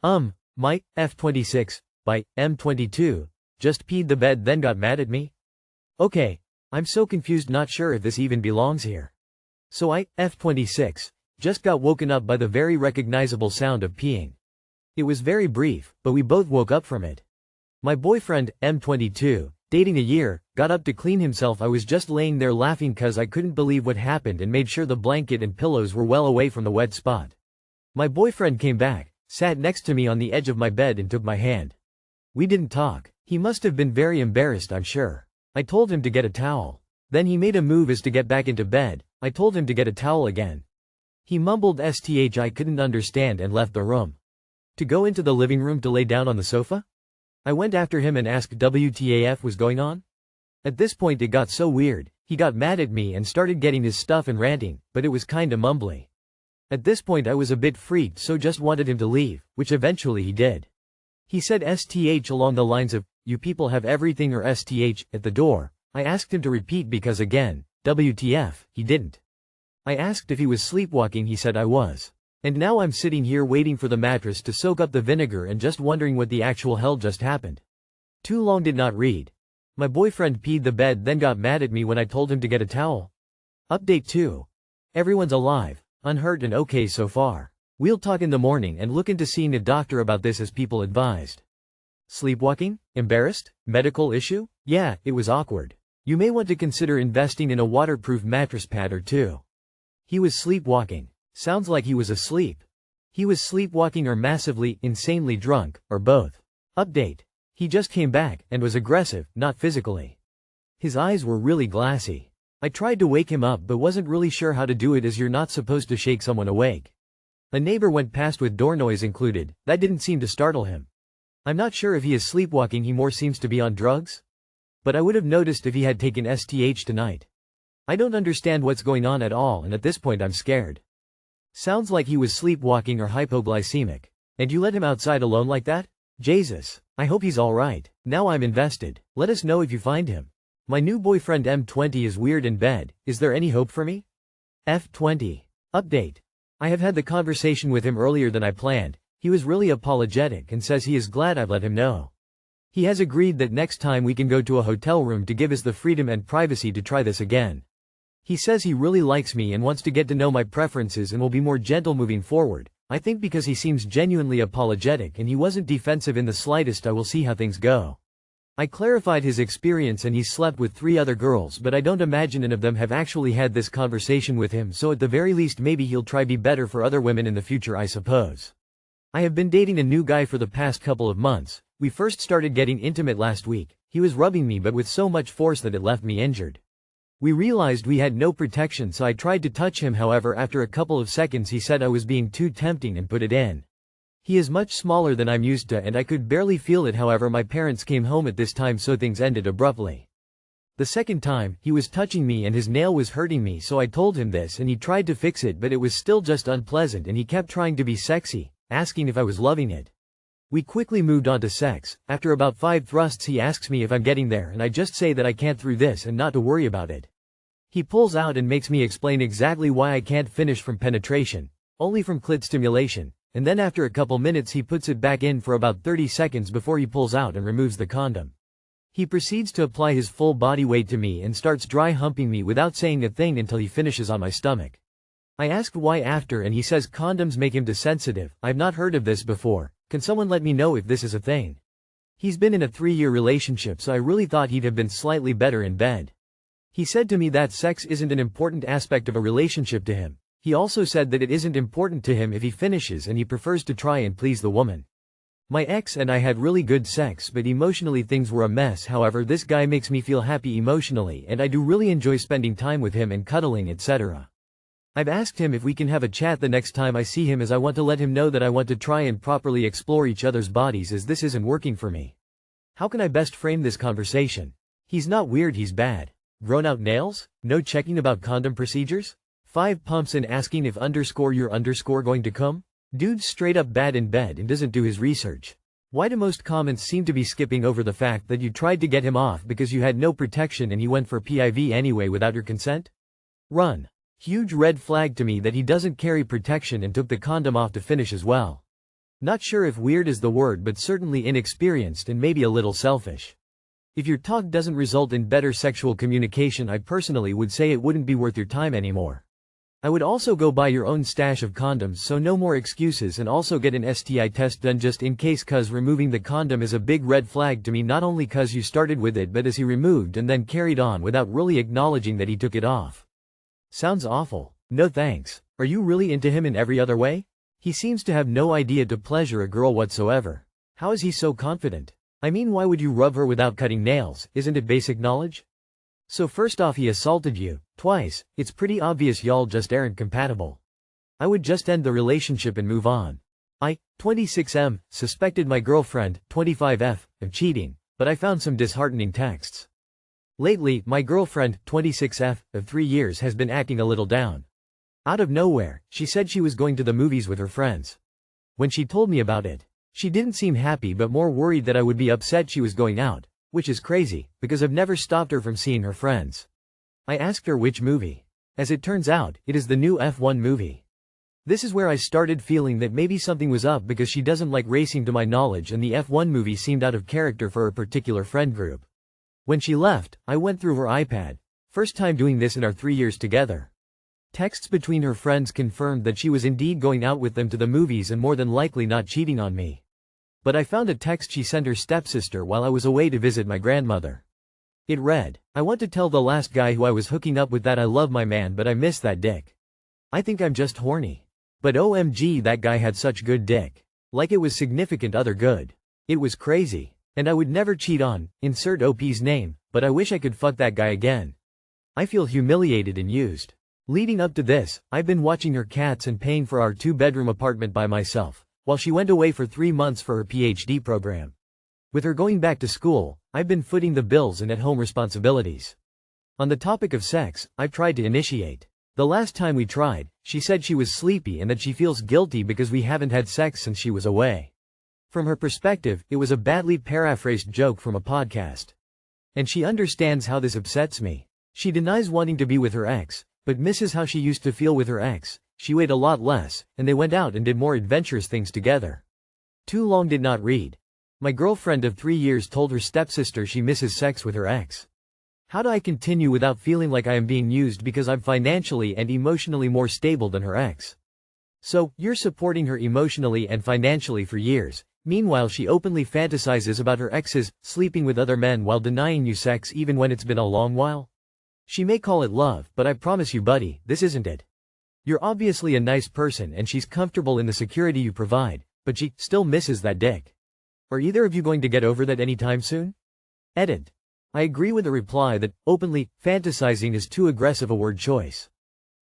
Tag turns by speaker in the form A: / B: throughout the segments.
A: My F26 by M22 just peed the bed then got mad at me? Okay, I'm so confused, not sure if this even belongs here. So I, F26, just got woken up by the very recognizable sound of peeing. It was very brief, but we both woke up from it. My boyfriend, M22, dating a year, got up to clean himself. I was just laying there laughing cause I couldn't believe what happened and made sure the blanket and pillows were well away from the wet spot. My boyfriend came back, sat next to me on the edge of my bed and took my hand. We didn't talk. He must have been very embarrassed, I'm sure. I told him to get a towel. Then he made a move as to get back into bed. I told him to get a towel again. He mumbled STH I couldn't understand and left the room. To go into the living room to lay down on the sofa? I went after him and asked WTAF was going on? At this point it got so weird. He got mad at me and started getting his stuff and ranting, but it was kinda mumbly. At this point I was a bit freaked, so just wanted him to leave, which eventually he did. He said STH along the lines of, "You people have everything," or STH, at the door. I asked him to repeat because again, WTF, he didn't. I asked if he was sleepwalking, he said I was. And now I'm sitting here waiting for the mattress to soak up the vinegar and just wondering what the actual hell just happened. Too long did not read. My boyfriend peed the bed then got mad at me when I told him to get a towel. Update 2. Everyone's alive, unhurt and okay so far. We'll talk in the morning and look into seeing a doctor about this as people advised. Sleepwalking? Embarrassed? Medical issue? Yeah, it was awkward. You may want to consider investing in a waterproof mattress pad or two. He was sleepwalking. Sounds like he was asleep. He was sleepwalking or massively, insanely drunk, or both. Update. He just came back, and was aggressive, not physically. His eyes were really glassy. I tried to wake him up but wasn't really sure how to do it as you're not supposed to shake someone awake. A neighbor went past with door noise included, that didn't seem to startle him. I'm not sure if he is sleepwalking, he more seems to be on drugs? But I would have noticed if he had taken STH tonight. I don't understand what's going on at all, and at this point I'm scared. Sounds like he was sleepwalking or hypoglycemic. And you let him outside alone like that? Jesus. I hope he's alright. Now I'm invested. Let us know if you find him. My new boyfriend M20 is weird in bed. Is there any hope for me? F20. Update. I have had the conversation with him earlier than I planned. He was really apologetic and says he is glad I've let him know. He has agreed that next time we can go to a hotel room to give us the freedom and privacy to try this again. He says he really likes me and wants to get to know my preferences and will be more gentle moving forward. I think because he seems genuinely apologetic and he wasn't defensive in the slightest. I will see how things go. I clarified his experience and he slept with 3 other girls, but I don't imagine any of them have actually had this conversation with him, so at the very least maybe he'll try be better for other women in the future, I suppose. I have been dating a new guy for the past couple of months. We first started getting intimate last week. He was rubbing me but with so much force that it left me injured. We realized we had no protection, so I tried to touch him. However, after a couple of seconds he said I was being too tempting and put it in. He is much smaller than I'm used to and I could barely feel it. However, my parents came home at this time, so things ended abruptly. The second time, he was touching me and his nail was hurting me, so I told him this and he tried to fix it, but it was still just unpleasant and he kept trying to be sexy, asking if I was loving it. We quickly moved on to sex. After about 5 thrusts he asks me if I'm getting there and I just say that I can't through this and not to worry about it. He pulls out and makes me explain exactly why I can't finish from penetration, only from clit stimulation, and then after a couple minutes he puts it back in for about 30 seconds before he pulls out and removes the condom. He proceeds to apply his full body weight to me and starts dry humping me without saying a thing until he finishes on my stomach. I asked why after and he says condoms make him desensitive. I've not heard of this before. Can someone let me know if this is a thing? He's been in a 3-year relationship, so I really thought he'd have been slightly better in bed. He said to me that sex isn't an important aspect of a relationship to him. He also said that it isn't important to him if he finishes and he prefers to try and please the woman. My ex and I had really good sex, but emotionally things were a mess. However, this guy makes me feel happy emotionally and I do really enjoy spending time with him and cuddling, etc. I've asked him if we can have a chat the next time I see him, as I want to let him know that I want to try and properly explore each other's bodies, as this isn't working for me. How can I best frame this conversation? He's not weird, he's bad. Grown out nails? No checking about condom procedures? 5 pumps and asking if you're going to come? Dude's straight up bad in bed and doesn't do his research. Why do most comments seem to be skipping over the fact that you tried to get him off because you had no protection and he went for PIV anyway without your consent? Run. Huge red flag to me that he doesn't carry protection and took the condom off to finish as well. Not sure if weird is the word, but certainly inexperienced and maybe a little selfish. If your talk doesn't result in better sexual communication, I personally would say it wouldn't be worth your time anymore. I would also go buy your own stash of condoms, so no more excuses, and also get an STI test done just in case, cause removing the condom is a big red flag to me, not only cause you started with it but as he removed and then carried on without really acknowledging that he took it off. Sounds awful. No thanks. Are you really into him in every other way? He seems to have no idea to pleasure a girl whatsoever. How is he so confident? I mean, why would you rub her without cutting nails? Isn't it basic knowledge? So first off, he assaulted you, twice. It's pretty obvious y'all just aren't compatible. I would just end the relationship and move on. I, 26M, suspected my girlfriend, 25F, of cheating, but I found some disheartening texts. Lately, my girlfriend, 26F, of 3 years has been acting a little down. Out of nowhere, she said she was going to the movies with her friends. When she told me about it, she didn't seem happy but more worried that I would be upset she was going out. Which is crazy, because I've never stopped her from seeing her friends. I asked her which movie. As it turns out, it is the new F1 movie. This is where I started feeling that maybe something was up, because she doesn't like racing to my knowledge, and the F1 movie seemed out of character for her particular friend group. When she left, I went through her iPad. First time doing this in our 3 years together. Texts between her friends confirmed that she was indeed going out with them to the movies and more than likely not cheating on me. But I found a text she sent her stepsister while I was away to visit my grandmother. It read, "I want to tell the last guy who I was hooking up with that I love my man, but I miss that dick. I think I'm just horny. But OMG, that guy had such good dick. Like it was significant other good. It was crazy. And I would never cheat on, insert OP's name, but I wish I could fuck that guy again. I feel humiliated and used." Leading up to this, I've been watching her cats and paying for our 2-bedroom apartment by myself, while she went away for 3 months for her PhD program. With her going back to school, I've been footing the bills and at-home responsibilities. On the topic of sex, I've tried to initiate. The last time we tried, she said she was sleepy and that she feels guilty because we haven't had sex since she was away. From her perspective, it was a badly paraphrased joke from a podcast. And she understands how this upsets me. She denies wanting to be with her ex, but misses how she used to feel with her ex. She weighed a lot less, and they went out and did more adventurous things together. Too long did not read. My girlfriend of 3 years told her stepsister she misses sex with her ex. How do I continue without feeling like I am being used because I'm financially and emotionally more stable than her ex? So, you're supporting her emotionally and financially for years. Meanwhile, she openly fantasizes about her exes sleeping with other men while denying you sex even when it's been a long while? She may call it love, but I promise you, buddy, this isn't it. You're obviously a nice person and she's comfortable in the security you provide, but she still misses that dick. Are either of you going to get over that anytime soon? Edit. I agree with the reply that openly fantasizing is too aggressive a word choice.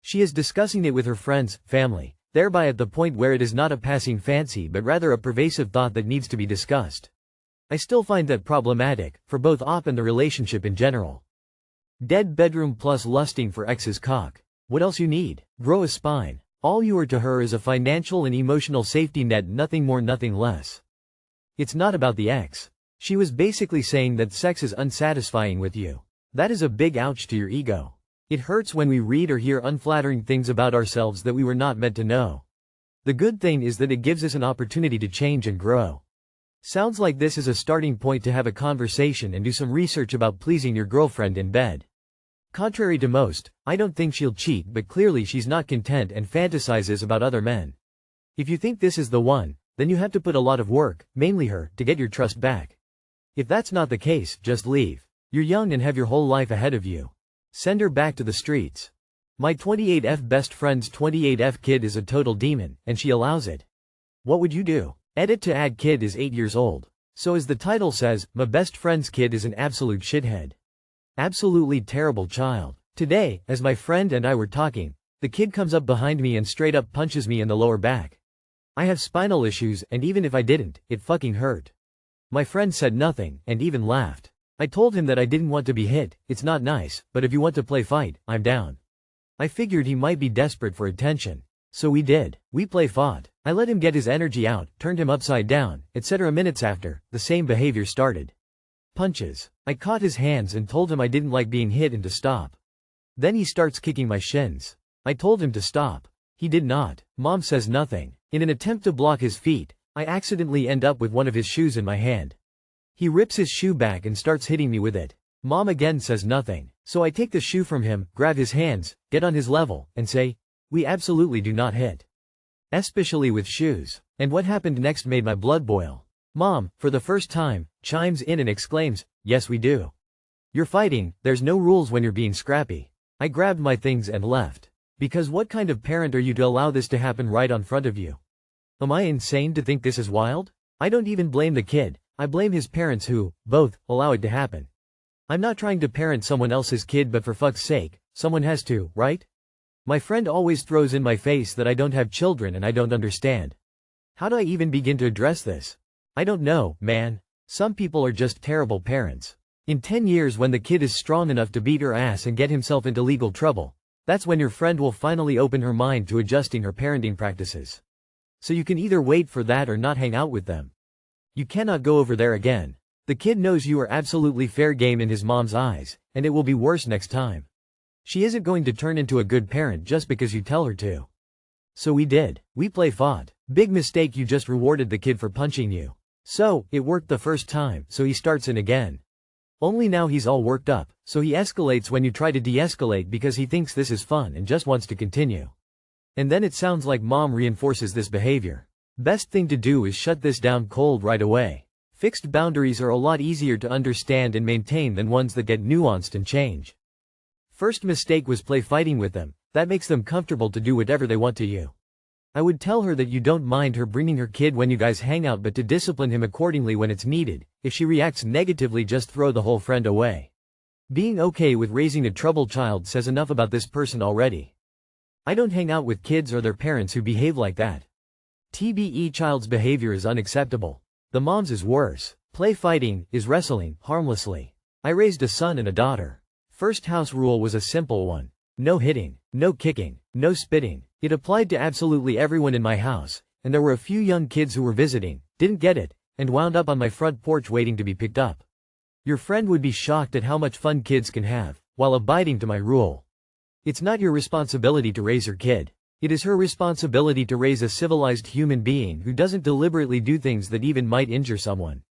A: She is discussing it with her friends, family, thereby at the point where it is not a passing fancy but rather a pervasive thought that needs to be discussed. I still find that problematic, for both OP and the relationship in general. Dead bedroom plus lusting for ex's cock. What else you need? Grow a spine. All you are to her is a financial and emotional safety net, nothing more, nothing less. It's not about the ex. She was basically saying that sex is unsatisfying with you. That is a big ouch to your ego. It hurts when we read or hear unflattering things about ourselves that we were not meant to know. The good thing is that it gives us an opportunity to change and grow. Sounds like this is a starting point to have a conversation and do some research about pleasing your girlfriend in bed. Contrary to most, I don't think she'll cheat, but clearly she's not content and fantasizes about other men. If you think this is the one, then you have to put a lot of work, mainly her, to get your trust back. If that's not the case, just leave. You're young and have your whole life ahead of you. Send her back to the streets. My 28F best friend's 28F kid is a total demon, and she allows it. What would you do? Edit to add kid is 8 years old. So as the title says, my best friend's kid is an absolute shithead. Absolutely terrible child. Today, as my friend and I were talking, the kid comes up behind me and straight up punches me in the lower back. I have spinal issues, and even if I didn't, it fucking hurt. My friend said nothing, and even laughed. I told him that I didn't want to be hit, it's not nice, but if you want to play fight, I'm down. I figured he might be desperate for attention. So we did. We play fought. I let him get his energy out, turned him upside down, etc. Minutes after, the same behavior started. Punches. I caught his hands and told him I didn't like being hit and to stop. Then he starts kicking my shins. I told him to stop. He did not. Mom says nothing. In an attempt to block his feet, I accidentally end up with one of his shoes in my hand. He rips his shoe back and starts hitting me with it. Mom again says nothing, so I take the shoe from him, grab his hands, get on his level, and say, "We absolutely do not hit. Especially with shoes." And what happened next made my blood boil. Mom, for the first time, chimes in and exclaims, "Yes we do. You're fighting, there's no rules when you're being scrappy." I grabbed my things and left. Because what kind of parent are you to allow this to happen right in front of you? Am I insane to think this is wild? I don't even blame the kid, I blame his parents who, both, allow it to happen. I'm not trying to parent someone else's kid, but for fuck's sake, someone has to, right? My friend always throws in my face that I don't have children and I don't understand. How do I even begin to address this? I don't know, man. Some people are just terrible parents. In 10 years, when the kid is strong enough to beat her ass and get himself into legal trouble, that's when your friend will finally open her mind to adjusting her parenting practices. So you can either wait for that or not hang out with them. You cannot go over there again. The kid knows you are absolutely fair game in his mom's eyes, and it will be worse next time. She isn't going to turn into a good parent just because you tell her to. So we did. We fought. Big mistake, you just rewarded the kid for punching you. So, it worked the first time, so he starts in again. Only now he's all worked up, so he escalates when you try to de-escalate because he thinks this is fun and just wants to continue. And then it sounds like mom reinforces this behavior. Best thing to do is shut this down cold right away. Fixed boundaries are a lot easier to understand and maintain than ones that get nuanced and change. First mistake was play fighting with them. That makes them comfortable to do whatever they want to you. I would tell her that you don't mind her bringing her kid when you guys hang out, but to discipline him accordingly when it's needed. If she reacts negatively, just throw the whole friend away. Being okay with raising a troubled child says enough about this person already. I don't hang out with kids or their parents who behave like that. TBE, child's behavior is unacceptable. The mom's is worse. Play fighting is wrestling harmlessly. I raised a son and a daughter. First house rule was a simple one. No hitting, no kicking, no spitting. It applied to absolutely everyone in my house, and there were a few young kids who were visiting, didn't get it, and wound up on my front porch waiting to be picked up. Your friend would be shocked at how much fun kids can have, while abiding to my rule. It's not your responsibility to raise your kid. It is her responsibility to raise a civilized human being who doesn't deliberately do things that even might injure someone.